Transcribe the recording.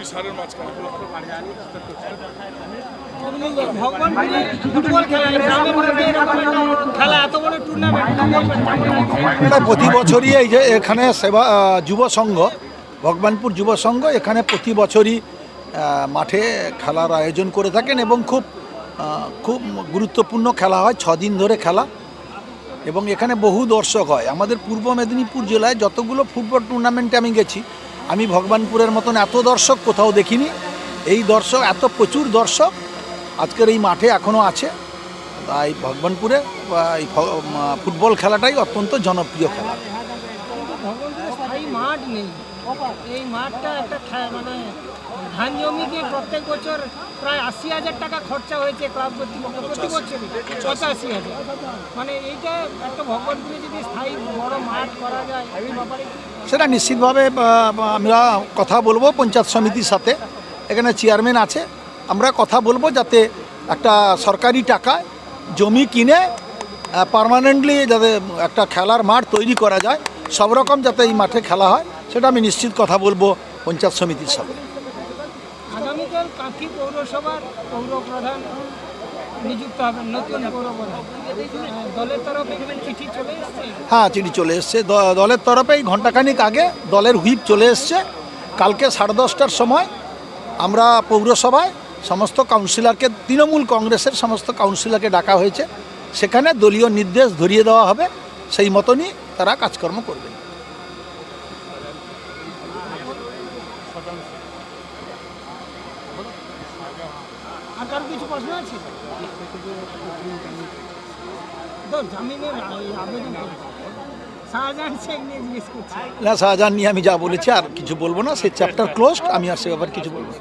দুই সারের মাঝখানে। প্রতি বছরই এই যে এখানে সেবা যুব সংঘ, ভগবানপুর যুব সংঘ এখানে প্রতি বছরই মাঠে খেলার আয়োজন করে থাকেন এবং খুব গুরুত্বপূর্ণ খেলা হয়, 6 দিন ধরে খেলা, এবং এখানে বহু দর্শক হয়। আমাদের পূর্ব মেদিনীপুর জেলায় যতগুলো ফুটবল টুর্নামেন্টে আমি গেছি, আমি ভগবানপুরের মতন এত দর্শক কোথাও দেখিনি। এই দর্শক, এত প্রচুর দর্শক আজকের এই মাঠে এখনও আছে। তাই ভগবানপুরে এই ফুটবল খেলাটাই অত্যন্ত জনপ্রিয় খেলা। মাঠ নেই, এই মাঠটা একটা মানে ধান জমিকে প্রত্যেক বছর প্রায় 80,000 টাকা খরচা হয়েছে ক্লাব কর্তৃপক্ষ, প্রতি বছরই 85,000। মানে এইটা একটা ভগবানপুরে যদি স্থায়ী বড় মাঠ করা যায় এই ব্যাপারে সেটা নিশ্চিতভাবে আমরা কথা বলবো পঞ্চায়েত সমিতির সাথে। এখানে চেয়ারম্যান আছে, আমরা কথা বলবো যাতে একটা সরকারি টাকায় জমি কিনে পার্মানেন্টলি যাতে একটা খেলার মাঠ তৈরি করা যায়, সব রকম যাতে এই মাঠে খেলা হয়, সেটা আমি নিশ্চিত কথা বলবো পঞ্চায়েত সমিতির সাথে। আগামীকাল কাঁথি পৌরসভার পৌরপ্রধান নিযুক্ত হবেন, নতুন পৌরপ্রধান। দলের তরফে চিঠি চলে এসছে? হ্যাঁ, চিঠি চলে এসছে দলের তরফেই। ঘণ্টাখানিক আগে দলের হুইপ চলে এসছে। কালকে 10:30টার সময় আমরা পৌরসভায় সমস্ত কাউন্সিলরকে, তৃণমূল কংগ্রেসের সমস্ত কাউন্সিলরকে ডাকা হয়েছে, সেখানে দলীয় নির্দেশ ধরিয়ে দেওয়া হবে, সেই মতনই তারা কাজকর্ম করবেন। আর কারো কিছু প্রশ্ন আছে? জামিনের আবেদন শাহজাহান শেখ নিয়ে জিজ্ঞেস করছি। না, শাহজাহান নিয়ে আমি যা বলেছি আর কিছু বলবো না, সে চ্যাপ্টার ক্লোজড। আমি আর সে ব্যাপারে কিছু বলবো না।